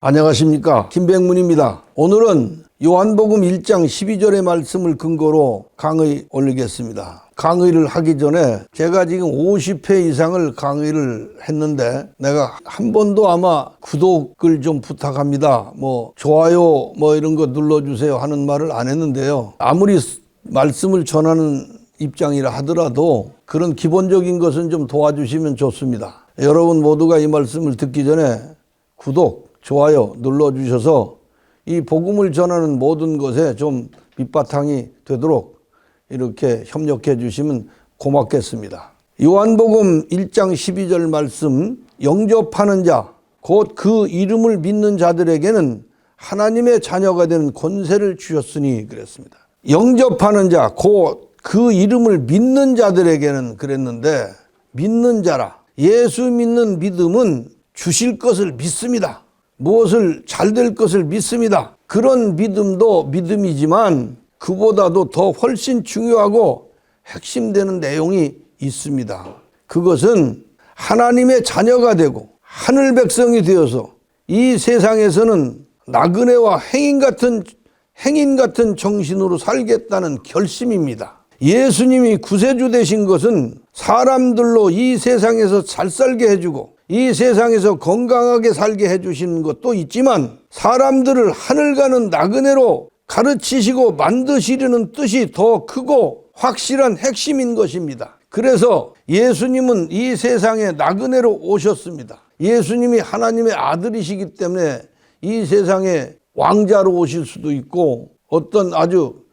안녕하십니까, 김백문입니다. 오늘은 요한복음 1장 12절의 말씀을 근거로 강의 올리겠습니다. 강의를 하기 전에 제가 지금 50회 이상을 강의를 했는데 내가 한 번도 아마 구독을 좀 부탁합니다, 좋아요 이런 거 눌러주세요 하는 말을 안 했는데요. 아무리 말씀을 전하는 입장이라 하더라도 그런 기본적인 것은 좀 도와주시면 좋습니다. 여러분 모두가 이 말씀을 듣기 전에 구독, 좋아요 눌러주셔서 이 복음을 전하는 모든 것에 좀 밑바탕이 되도록 이렇게 협력해 주시면 고맙겠습니다. 요한복음 1장 12절 말씀, 영접하는 자, 곧 그 이름을 믿는 자들에게는 하나님의 자녀가 되는 권세를 주셨으니 그랬습니다. 영접하는 자, 곧 그 이름을 믿는 자들에게는 그랬는데, 믿는 자라, 예수 믿는 믿음은 주실 것을 믿습니다. 무엇을 잘 될 것을 믿습니다. 그런 믿음도 믿음이지만 그보다도 더 훨씬 중요하고 핵심되는 내용이 있습니다. 그것은 하나님의 자녀가 되고 하늘 백성이 되어서 이 세상에서는 나그네와 행인 같은 정신으로 살겠다는 결심입니다. 예수님이 구세주 되신 것은 사람들로 이 세상에서 잘 살게 해주고 이 세상에서 건강하게 살게 해주시는 것도 있지만 사람들을 하늘 가는 나그네로 가르치시고 만드시려는 뜻이 더 크고 확실한 핵심인 것입니다. 그래서 예수님은 이 세상에 나그네로 오셨습니다. 예수님이 하나님의 아들이시기 때문에 이 세상에 왕자로 오실 수도 있고 어떤 아주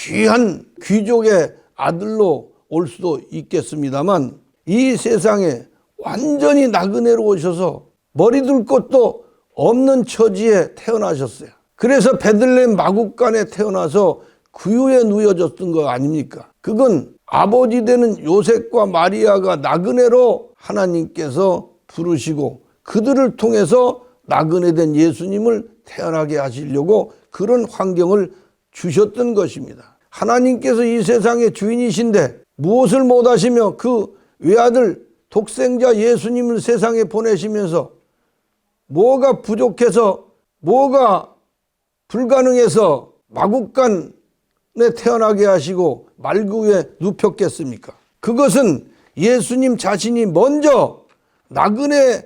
귀한 귀족의 아들로 올 수도 있겠습니다만 이 세상에 완전히 나그네로 오셔서 머리 둘 곳도 없는 처지에 태어나셨어요. 그래서 베들레헴 마국간에 태어나서 구유에 누워졌던 거 아닙니까? 그건 아버지 되는 요셉과 마리아가 나그네로 하나님께서 부르시고 그들을 통해서 나그네 된 예수님을 태어나게 하시려고 그런 환경을 주셨던 것입니다. 하나님께서 이 세상의 주인이신데 무엇을 못하시며 그 외아들 독생자 예수님을 세상에 보내시면서 뭐가 부족해서 뭐가 불가능해서 마국간에 태어나게 하시고 말구에 눕혔겠습니까? 그것은 예수님 자신이 먼저 나그네로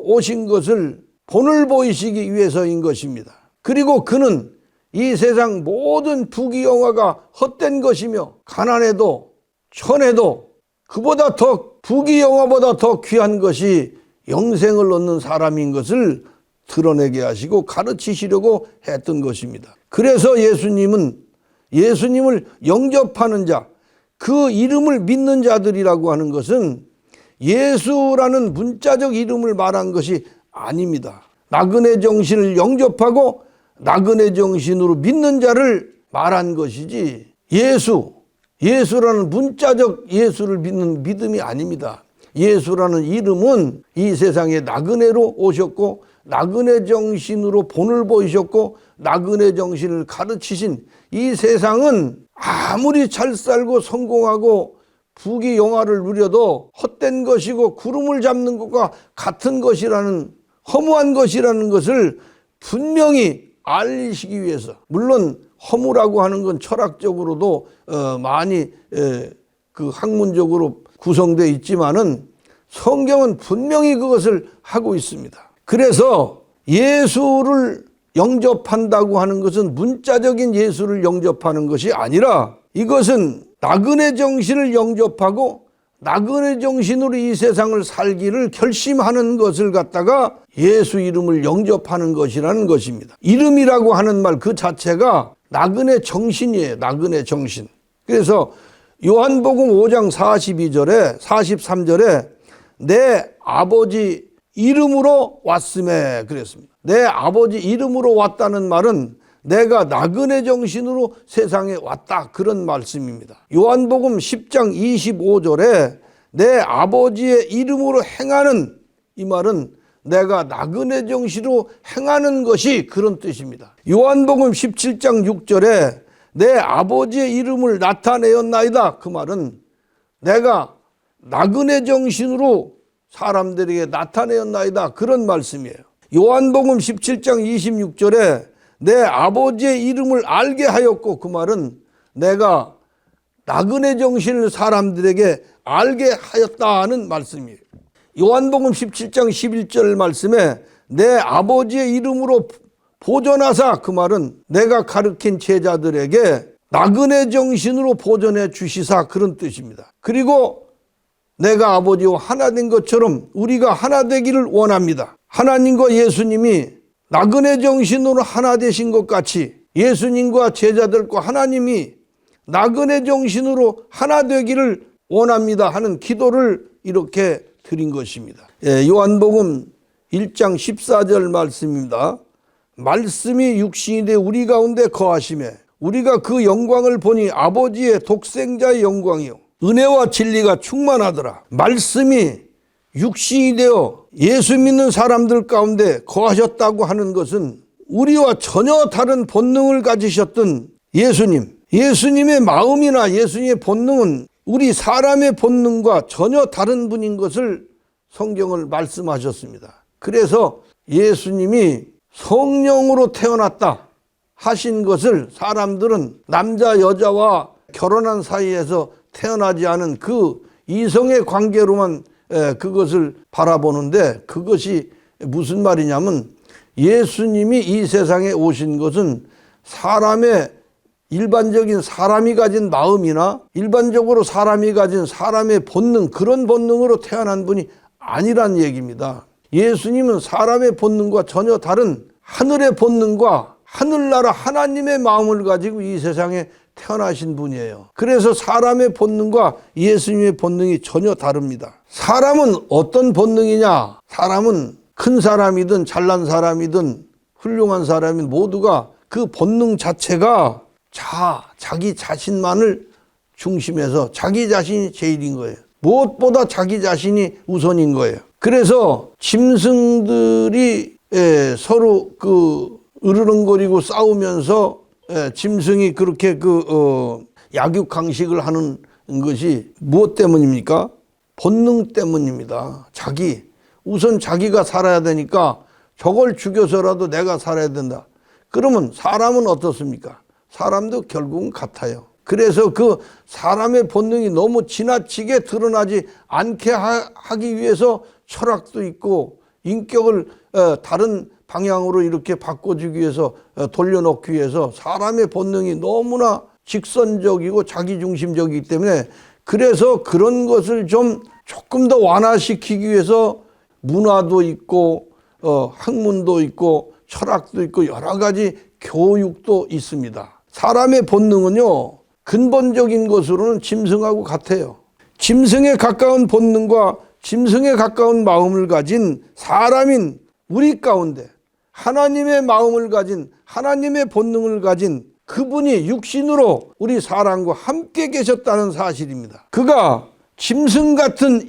오신 것을 본을 보이시기 위해서인 것입니다. 그리고 그는 이 세상 모든 부귀영화가 헛된 것이며 가난해도 천해도 그보다 더 부귀영화보다 더 귀한 것이 영생을 얻는 사람인 것을 드러내게 하시고 가르치시려고 했던 것입니다. 그래서 예수님을 영접하는 자, 그 이름을 믿는 자들이라고 하는 것은 예수라는 문자적 이름을 말한 것이 아닙니다. 나그네 정신을 영접하고 나그네 정신으로 믿는 자를 말한 것이지 예수라는 문자적 예수를 믿는 믿음이 아닙니다. 예수라는 이름은 이 세상에 나그네로 오셨고 나그네 정신으로 본을 보이셨고 나그네 정신을 가르치신 이 세상은 아무리 잘 살고 성공하고 부귀영화를 누려도 헛된 것이고 구름을 잡는 것과 같은 것이라는 허무한 것이라는 것을 분명히 알리시기 위해서, 물론 허무라고 하는 건 철학적으로도 많이 그 학문적으로 구성되어 있지만은 성경은 분명히 그것을 하고 있습니다. 그래서 예수를 영접한다고 하는 것은 문자적인 예수를 영접하는 것이 아니라 이것은 나그네 정신을 영접하고 나그네 정신으로 이 세상을 살기를 결심하는 것을 갖다가 예수 이름을 영접하는 것이라는 것입니다. 이름이라고 하는 말 그 자체가 나그네 정신이에요. 나그네 정신. 그래서 요한복음 5장 43절에 내 아버지 이름으로 왔음에 그랬습니다. 내 아버지 이름으로 왔다는 말은 내가 나그네 정신으로 세상에 왔다, 그런 말씀입니다. 요한복음 10장 25절에 내 아버지의 이름으로 행하는, 이 말은 내가 나그네 정신으로 행하는 것이 그런 뜻입니다. 요한복음 17장 6절에 내 아버지의 이름을 나타내었나이다, 그 말은 내가 나그네 정신으로 사람들에게 나타내었나이다, 그런 말씀이에요. 요한복음 17장 26절에 내 아버지의 이름을 알게 하였고, 그 말은 내가 나그네 정신을 사람들에게 알게 하였다는 말씀이에요. 요한복음 17장 11절 말씀에 내 아버지의 이름으로 보존하사, 그 말은 내가 가르친 제자들에게 나그네 정신으로 보존해 주시사, 그런 뜻입니다. 그리고 내가 아버지와 하나 된 것처럼 우리가 하나 되기를 원합니다. 하나님과 예수님이 나그네 정신으로 하나 되신 것 같이 예수님과 제자들과 하나님이 나그네 정신으로 하나 되기를 원합니다 하는 기도를 이렇게 드린 것입니다. 요한복음 1장 14절 말씀입니다. 말씀이 육신이 되어 우리 가운데 거하시매 우리가 그 영광을 보니 아버지의 독생자의 영광이요 은혜와 진리가 충만하더라. 말씀이 육신이 되어 예수 믿는 사람들 가운데 거하셨다고 하는 것은 우리와 전혀 다른 본능을 가지셨던 예수님의 마음이나 예수님의 본능은 우리 사람의 본능과 전혀 다른 분인 것을 성경을 말씀하셨습니다. 그래서 예수님이 성령으로 태어났다 하신 것을 사람들은 남자 여자와 결혼한 사이에서 태어나지 않은 그 이성의 관계로만 그것을 바라보는데, 그것이 무슨 말이냐면 예수님이 이 세상에 오신 것은 사람의 일반적인 사람이 가진 마음이나 일반적으로 사람이 가진 사람의 본능, 그런 본능으로 태어난 분이 아니란 얘기입니다. 예수님은 사람의 본능과 전혀 다른 하늘의 본능과 하늘나라 하나님의 마음을 가지고 이 세상에 태어나신 분이에요. 그래서 사람의 본능과 예수님의 본능이 전혀 다릅니다. 사람은 어떤 본능이냐? 사람은 큰 사람이든 잘난 사람이든 훌륭한 사람이든 모두가 그 본능 자체가 자기 자신만을 중심해서 자기 자신이 제일인 거예요. 무엇보다 자기 자신이 우선인 거예요. 그래서 짐승들이 서로 으르렁거리고 싸우면서 짐승이 그렇게 약육강식을 하는 것이 무엇 때문입니까? 본능 때문입니다. 우선 자기가 살아야 되니까 저걸 죽여서라도 내가 살아야 된다. 그러면 사람은 어떻습니까? 사람도 결국은 같아요. 그래서 그 사람의 본능이 너무 지나치게 드러나지 않게 하기 위해서 철학도 있고 인격을 다른 방향으로 이렇게 바꿔주기 위해서 돌려놓기 위해서 사람의 본능이 너무나 직선적이고 자기중심적이기 때문에, 그래서 그런 것을 조금 더 완화시키기 위해서 문화도 있고 학문도 있고 철학도 있고 여러 가지 교육도 있습니다. 사람의 본능은요 근본적인 것으로는 짐승하고 같아요. 짐승에 가까운 본능과 짐승에 가까운 마음을 가진 사람인 우리 가운데 하나님의 마음을 가진 하나님의 본능을 가진 그분이 육신으로 우리 사람과 함께 계셨다는 사실입니다. 그가 짐승 같은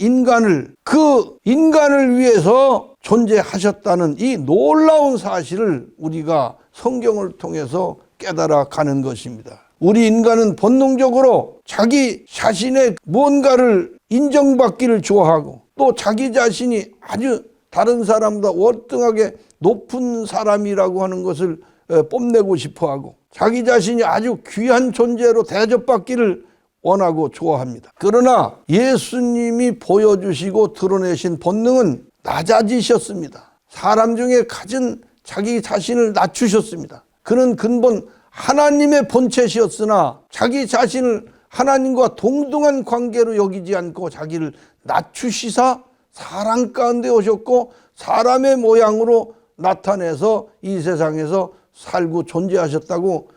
그 인간을 위해서 존재하셨다는 이 놀라운 사실을 우리가 성경을 통해서 깨달아 가는 것입니다. 우리 인간은 본능적으로 자기 자신의 무언가를 인정받기를 좋아하고, 또 자기 자신이 아주 다른 사람보다 월등하게 높은 사람이라고 하는 것을 뽐내고 싶어하고, 자기 자신이 아주 귀한 존재로 대접받기를 원하고 좋아합니다. 그러나 예수님이 보여주시고 드러내신 본능은 낮아지셨습니다. 사람 중에 가진 자기 자신을 낮추셨습니다. 그는 근본 하나님의 본체시였으나 자기 자신을 하나님과 동등한 관계로 여기지 않고 자기를 낮추시사 사람 가운데 오셨고 사람의 모양으로 나타내서 이 세상에서 살고 존재하셨다고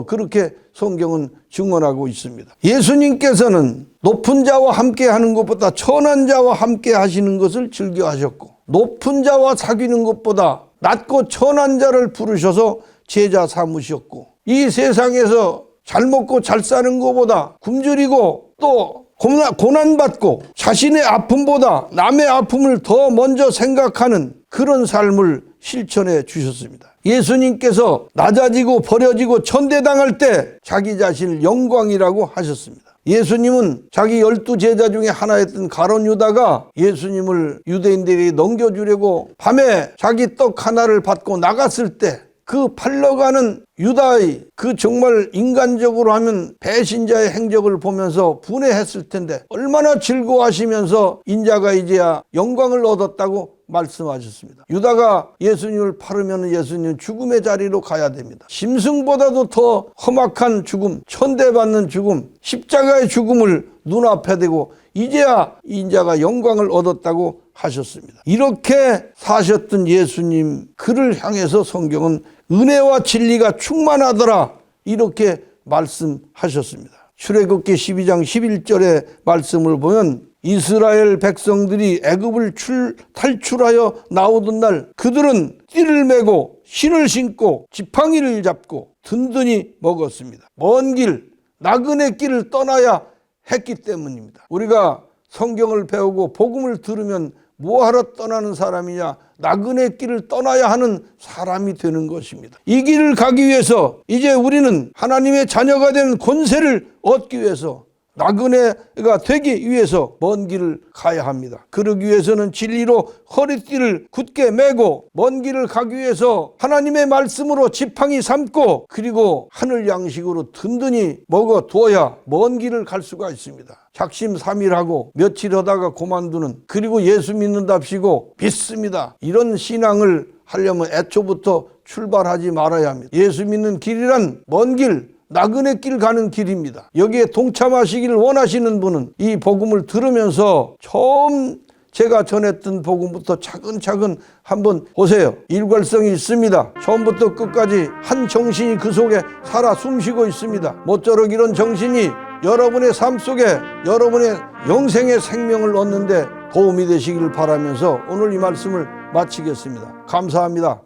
그렇게 성경은 증언하고 있습니다. 예수님께서는 높은 자와 함께 하는 것보다 천한 자와 함께 하시는 것을 즐겨하셨고, 높은 자와 사귀는 것보다 낮고 천한 자를 부르셔서 제자 삼으셨고, 이 세상에서 잘 먹고 잘 사는 것보다 굶주리고 또 고난받고 자신의 아픔보다 남의 아픔을 더 먼저 생각하는 그런 삶을 실천해 주셨습니다. 예수님께서 낮아지고 버려지고 천대당할 때 자기 자신을 영광이라고 하셨습니다. 예수님은 자기 12제자 중에 하나였던 가룟 유다가 예수님을 유대인들이 넘겨주려고 밤에 자기 떡 하나를 받고 나갔을 때 그 팔러가는 유다의 그 정말 인간적으로 하면 배신자의 행적을 보면서 분해했을 텐데 얼마나 즐거워하시면서 인자가 이제야 영광을 얻었다고 말씀하셨습니다. 유다가 예수님을 팔으면 예수님은 죽음의 자리로 가야 됩니다. 짐승보다도 더 험악한 죽음, 천대받는 죽음, 십자가의 죽음을 눈앞에 대고 이제야 인자가 영광을 얻었다고 하셨습니다. 이렇게 사셨던 예수님 그를 향해서 성경은 은혜와 진리가 충만하더라 이렇게 말씀하셨습니다. 출애굽기 12장 11절의 말씀을 보면 이스라엘 백성들이 애굽을 탈출하여 나오던 날 그들은 띠를 메고 신을 신고 지팡이를 잡고 든든히 먹었습니다. 먼 길, 나그네 길을 떠나야 했기 때문입니다. 우리가 성경을 배우고 복음을 들으면 뭐하러 떠나는 사람이냐? 나그네 길을 떠나야 하는 사람이 되는 것입니다. 이 길을 가기 위해서 이제 우리는 하나님의 자녀가 되는 권세를 얻기 위해서 나그네가 되기 위해서 먼 길을 가야 합니다. 그러기 위해서는 진리로 허리띠를 굳게 매고 먼 길을 가기 위해서 하나님의 말씀으로 지팡이 삼고 그리고 하늘 양식으로 든든히 먹어두어야 먼 길을 갈 수가 있습니다. 작심삼일하고 며칠 하다가 그만두는 그리고 예수 믿는답시고 믿습니다. 이런 신앙을 하려면 애초부터 출발하지 말아야 합니다. 예수 믿는 길이란 먼 길, 나그네 길 가는 길입니다. 여기에 동참하시기를 원하시는 분은 이 복음을 들으면서 처음 제가 전했던 복음부터 차근차근 한번 보세요. 일관성이 있습니다. 처음부터 끝까지 한 정신이 그 속에 살아 숨쉬고 있습니다. 모쪼록 이런 정신이 여러분의 삶 속에 여러분의 영생의 생명을 얻는데 도움이 되시기를 바라면서 오늘 이 말씀을 마치겠습니다. 감사합니다.